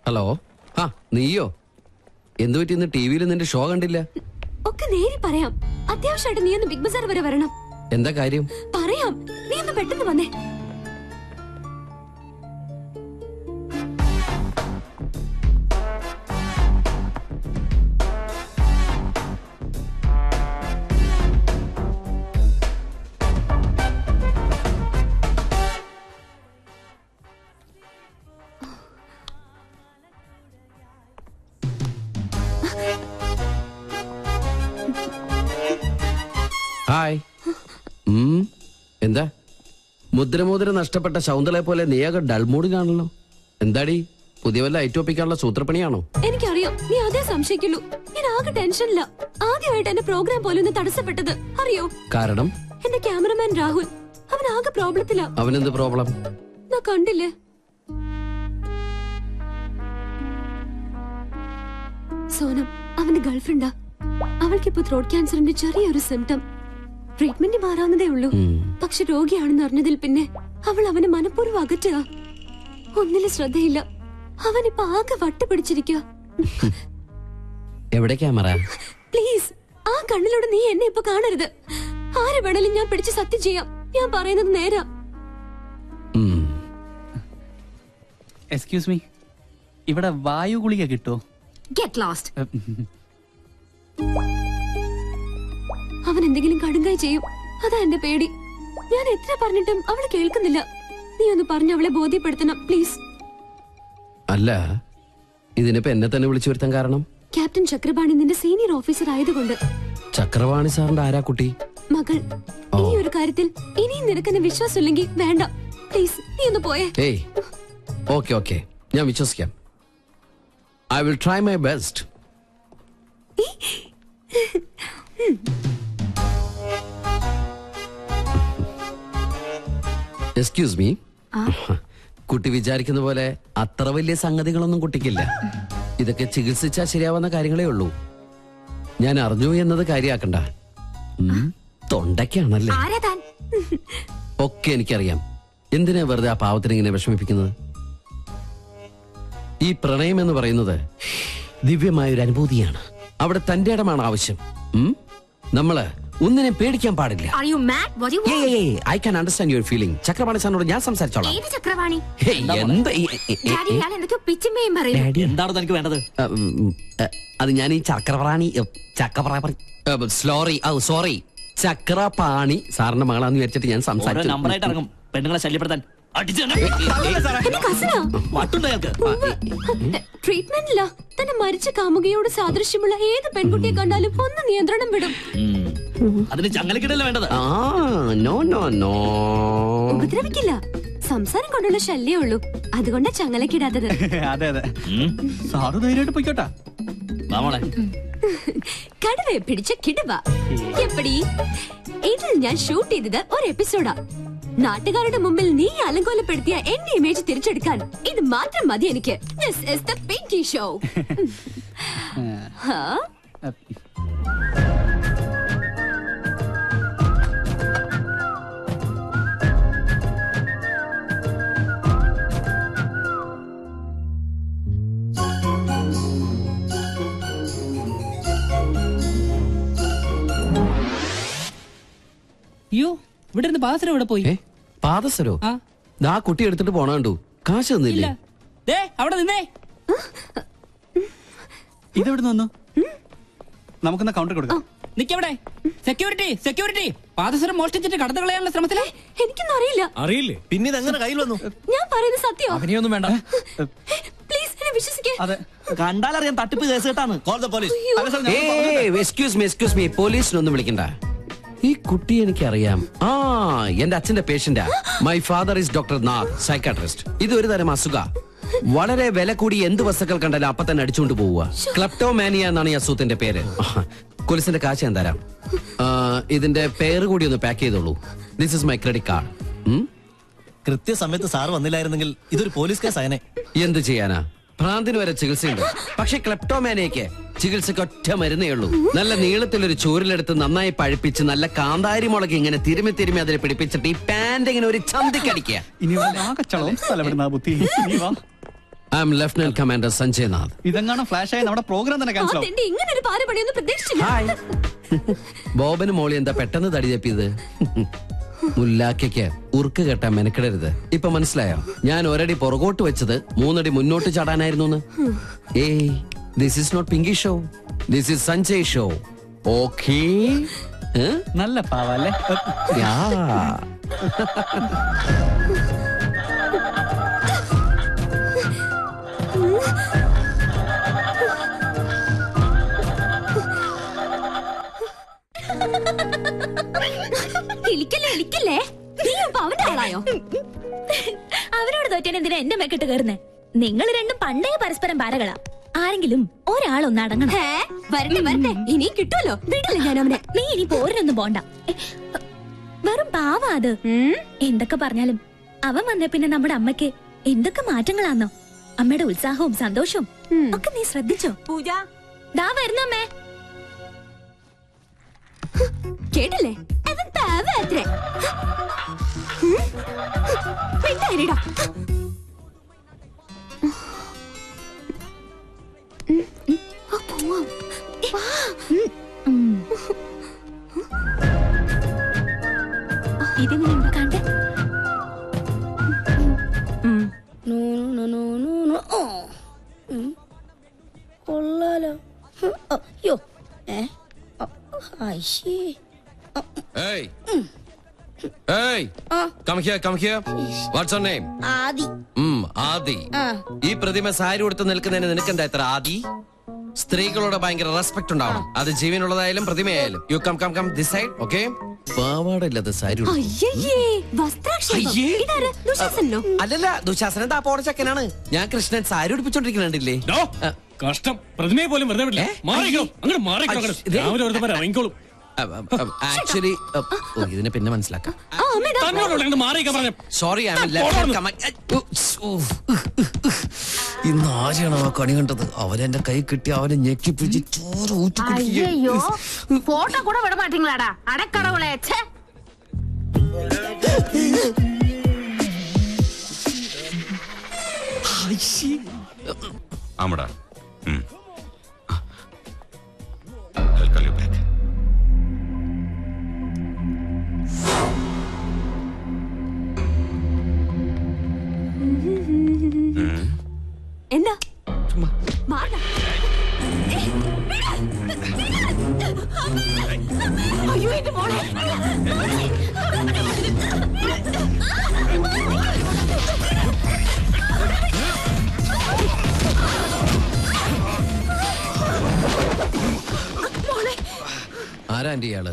Hello. ആ നീയോ? എന്തു പറ്റി ഇന്ന് ടി വിയിൽ നിന്റെ ഷോ കണ്ടില്ല? ഒക്കെ നേരി പറയാം. അത്യാവശ്യമായിട്ട് നീ ഒന്ന് ബിഗ് ബസാർ വരെ വരണം. എന്താ കാര്യം? പറയാം, നീ ഒന്ന് പെട്ടെന്ന് വന്നേ. ഹായ്. എന്താ മുദ്രമോതിര നഷ്ടപ്പെട്ട ശൗന്തളയെ പോലെ നീയാകെ ഡൾമൂഡിലാണല്ലോ. എന്താടി, പുതിയ വല്ല ഐറ്റോപ്പിക്കാനുള്ള സൂത്രപ്പണിയാണോ? എനിക്കറിയാം, നീ അതേ സംശയിക്കുള്ളൂ. ഞാൻ ആകെ ടെൻഷനില്ല. ആദ്യമായിട്ട് എന്റെ പ്രോഗ്രാം പോലെ ഒന്ന് തടസ്സപ്പെട്ടത് അറിയോ? കാരണം എന്റെ ക്യാമറമാൻ രാഹുൽ, അവൻ ആകെ പ്രോബ്ലത്തിലാ. അവനെന്ത് പ്രോബ്ലം? ഞാൻ കണ്ടില്ലേ, സോനം അവന്റെ ഗേൾഫ്രണ്ടാ. അവൾക്കിപ്പോ ത്രോട്ട് ക്യാൻസറിന്റെ ചെറിയൊരു സിംറ്റം. ട്രീറ്റ്മെന്റ് മാറാവുന്നതേ ഉള്ളൂ. പക്ഷെ രോഗിയാണെന്ന് അറിഞ്ഞതിൽ പിന്നെ അവൾ അവനെ മനഃപൂർവ്വം അകറ്റുക. ഒന്നിലും ശ്രദ്ധയില്ല. അവനിപ്പോ ആകെ വട്ടുപിടിച്ചിരിക്കുക. എവിടെ ക്യാമറ? പ്ലീസ്, ആ കണ്ണിലൂടെ നീ എന്നെ ഇപ്പൊ കാണരുത്. ആരെ വേണേലും ഞാൻ പിടിച്ച് സത്യം ചെയ്യാം. ഞാൻ പറയുന്നത് നേരാ. എക്സ്ക്യൂസ് മീ, ഇവിടെ വായു ഗുളിക കിട്ടോ? Get lost. അവൻ എന്തെങ്കിലും കടുങ്കായി ചെയ്യും, അതാ എന്റെ പേടി. ഞാൻ എത്ര പറഞ്ഞിട്ടും അവള് കേൾക്കുന്നില്ല. നീ ഒന്ന് പറഞ്ഞ് അവളെ ബോധ്യപ്പെടുത്തണം പ്ലീസ്. അല്ല, ഇതിനിപ്പോ എന്നെ തന്നെ വിളിച്ചു വരുത്താൻ കാരണം? ക്യാപ്റ്റൻ ചക്രപാണി നിന്റെ സീനിയർ ഓഫീസർ ആയതുകൊണ്ട്. ചക്രപാണി സാറിന്റെ ആരാ കുട്ടി? മകൾ. ഈ ഒരു കാര്യത്തിൽ ഇനിയും നിനക്കെന്നെ വിശ്വാസമില്ലെങ്കിൽ വേണ്ട പ്ലീസ്, നീ ഒന്ന് പോയേ. ഏയ്, ഓക്കെ ഓക്കെ, ഞാൻ വിശ്വസിക്കാം. I will try my best. Excuse me. കുട്ടി വിചാരിക്കുന്ന പോലെ അത്ര വലിയ സംഗതികളൊന്നും കുട്ടിക്കില്ല. ഇതൊക്കെ ചികിത്സിച്ചാൽ ശരിയാവുന്ന കാര്യങ്ങളേ ഉള്ളൂ. ഞാൻ അറിഞ്ഞു എന്നത് കാര്യാക്കണ്ട. തൊണ്ടയ്ക്കാണല്ലേ? ഒക്കെ എനിക്കറിയാം. എന്തിനാ വെറുതെ ആ പാവത്തിന് ഇങ്ങനെ വിഷമിപ്പിക്കുന്നത്? ഈ പ്രണയം എന്ന് പറയുന്നത് ദിവ്യമായൊരു അനുഭൂതിയാണ്. അവിടെ തന്റെ ഇടമാണ് ആവശ്യം. നമ്മള് ഒന്നിനെ പേടിക്കാൻ പാടില്ല. I can understand your feeling. Chakrapani സാറിനോട് ഞാൻ സംസാരിച്ചോളാം. എന്താണ് തനിക്ക് വേണ്ടത്? അത് ഞാൻ ഈ ചക്രപാണി സോറി ചക്രപാണി സാറിന്റെ മകളാന്ന് വിചാരിച്ചിട്ട് ഞാൻ സംസാരിച്ചു. നമ്പറായിട്ട് ഇറങ്ങും പെണ്ണുങ്ങളെ ശല്യപ്പെടുത്താൻ. ട്രീറ്റ്മെന്റില്ല. തന്നെ മരിച്ച കാമുകയോട് സാദൃശ്യമുള്ള ഏത് പെൺകുട്ടിയെ കണ്ടാലും ഒന്ന് നിയന്ത്രണം വിടും. അതിന് ചങ്ങലക്കിടല്ലേ വേണ്ടത്? ഉപദ്രവിക്കില്ല. സംസാരം കൊണ്ടുള്ള ശല്യേ ഉള്ളൂ. അതുകൊണ്ടാ ചങ്ങലക്കിടാത്തത്. അതെ അതെ, സാറ് ധൈര്യമായിട്ട് പോയിക്കോട്ടാ. കടുവയെ പിടിച്ച കിടുവ. എപ്പടി ഇതിൽ ഞാൻ ഷൂട്ട് ചെയ്തത് ഒരു എപ്പിസോഡാ. നാട്ടുകാരുടെ മുമ്പിൽ നീ അലങ്കോലപ്പെടുത്തിയ എന്റെ ഇമേജ് തിരിച്ചെടുക്കാൻ ഇത് മാത്രം മതി എനിക്ക്. This is the Pinky show. അയ്യോ, ഇവിടെ ഇരുന്ന് പാദസരം എവിടെ പോയി? പാദസരോ? ആ കുട്ടി എടുത്തിട്ട് പോണ കണ്ടു. കാശ് തന്നില്ലേ? അവിടെ നിന്നേ. ഇതെവിടെ വന്നു? നമുക്കെന്നാ കൗണ്ടർ കൊടുക്കാം. നിക്കവിടെ. സെക്യൂരിറ്റി സെക്യൂരിറ്റി, പാദസരം മോഷ്ടിച്ചിട്ട് കടന്നു കളയാനുള്ള ശ്രമത്തിലെ. എനിക്കൊന്നും അറിയില്ല. അറിയില്ലേ? പിന്നെ ഇതെങ്ങനെ കയ്യിൽ വന്നു? ഞാൻ പറയുന്നത് സത്യം. അവനെയൊന്നും വേണ്ട. പ്ലീസ് എന്നെ വിശ്വസിക്കേ. അതെ, കണ്ടാലറിയാം തട്ടിപ്പ് കേസ് കേട്ടാണ്. Call the police. Excuse me, പോലീസിനൊന്നും വിളിക്കണ്ട. ഈ കുട്ടി എനിക്കറിയാം. എന്റെ അച്ഛന്റെ പേഷ്യന്റാ. My father is doctor Nath, psychiatrist. ഇത് ഒരു തരം അസുഖ. വളരെ വില കൂടി എന്ത് വസ്തുക്കൾ കണ്ടാലും അപ്പൊ തന്നെ അടിച്ചുകൊണ്ട് പോവുക. ക്ലെപ്റ്റോമാനിയ എന്നാണ് ഈ അസുഖത്തിന്റെ പേര്. പോലീസിന്റെ കാശ് ഞാൻ തരാം. ഇതിന്റെ പേര് കൂടി ഒന്ന് പാക്ക് ചെയ്തോളൂ. This is my credit card. കൃത്യസമയത്ത് സാർ വന്നില്ലായിരുന്നെങ്കിൽ ഇതൊരു പോലീസ് കേസ് ആയനെ. എന്ത് ചെയ്യാനാ? ഭ്രാന്തിന് വരെ ചികിത്സയുണ്ട്. പക്ഷെ ക്ലെപ്റ്റോമാനിയക്ക് ചികിത്സക്ക് ഒറ്റ മരുന്നേ ഉള്ളൂ. നല്ല നീളത്തിലൊരു ചൂരിലെടുത്ത് നന്നായി പഴുപ്പിച്ച് നല്ല കാന്താരി മുളക് ഇങ്ങനെ തിരുമി അതിനെ പിടിപ്പിച്ചിട്ട് ഈ പാന്റ് ഇങ്ങനെ ഒരു ചന്തിക്കടിക്കുക. I am lieutenant commander Sanjay Nath. ഇതെങ്ങാനും ഫ്ലാഷ് ആയി നമ്മുടെ പ്രോഗ്രാം തന്നെ ക്യാൻസൽ ആവും. അതെന്റെ ഇങ്ങനെ ഒരു പാരപണിയൊന്നും പ്രതീക്ഷിച്ചില്ല. ഹായ്. ബോബന് മോളി എന്താ പെട്ടെന്ന് തടി തപ്പിയത്? മുല്ലാക്കയ്ക്ക് ഉറുക്ക് കെട്ടാൻ മെനക്കിടരുത്. ഇപ്പൊ മനസ്സിലായോ? ഞാൻ ഒരടി പുറകോട്ട് വെച്ചത് 3 അടി മുന്നോട്ട് ചാടാനായിരുന്നു. ഏയ്, this is not Pinky show, this is Sanjay show. Okay? നല്ല പാവല്ലേ? യാ. ഇളിക്കല്ലേ നീ അപ്പൊ അവന്റെ ആളായോ? അവരോട് തോറ്റാൻ എന്തിനാ എന്റെ മെക്കിട്ട് കയറുന്നേ? നിങ്ങൾ രണ്ടും പണ്ടേ പരസ്പരം പാരകളാ. ആരെങ്കിലും ഒരാളൊന്ന് അടങ്ങണം. വരട്ടെ ഇനി കിട്ടുമല്ലോ. വിടില്ല ഞാൻ അവനെ. നീ ഇനി പോരിനൊന്നും പോണ്ട. വെറും പാവാ അത്. എന്തൊക്കെ പറഞ്ഞാലും അവൻ വന്നേ പിന്നെ നമ്മുടെ അമ്മയ്ക്ക് എന്തൊക്കെ മാറ്റങ്ങളാന്നോ. അമ്മയുടെ ഉത്സാഹവും സന്തോഷവും ഒക്കെ നീ ശ്രദ്ധിച്ചോ? പൂജ ദാ വരുന്നമ്മേ. കേട്ടില്ലേ? അവൻ പാവത്രേ. മിണ്ടായിരിടാ. ഇതെങ്ങനെ കണ്ടേ? കൊള്ളാലോ. അയ്യോ Hey. Hey. Come here. What's your name? ആദി. ആദി. ഈ പ്രതിമ സാരി ഉടുത്ത് നിൽക്കുന്നതിന് നിനക്കെന്താ ഇത്ര ആദി? സ്ത്രീകളോട് ഭയങ്കര റെസ്പെക്ട് ഉണ്ടാവണം. അത് ജീവനുള്ളതായാലും പ്രതിമയായാലും. You come this side, okay? പാവാടല്ലാതെ സാരി അല്ലല്ല, ദുശാസനൻ താപ്പോടെ ചക്കനാണ്. ഞാൻ കൃഷ്ണൻ സാരി ഉടുപ്പിച്ചോണ്ടിരിക്കുന്നുണ്ടില്ലേ? കഷ്ടം, പ്രതിമയെ പോലും വെറുതെ വിടില്ല. ഇറങ്ങിക്കോളും. ആക്ച്വലി ഇതിനെ പിന്നെ മനസ്സിലാക്കാം. സോറി, ഇന്ന് ആരെയാണ് ആ കണി കണ്ടത്? അവരെന്റെ കൈ കിട്ടി അവനെ ഞെക്കി പിടിച്ച് ചോറ് അയ്യോ, ഫോട്ടോ കൂടെ വിട മാട്ടീங்களாடா അടക്കടവുളെ. ആമടാ. I'll call you back. എന്താ? അയ്യോ എന്റെ മോളെ. ആരാ ആന്റി ഇയാള്?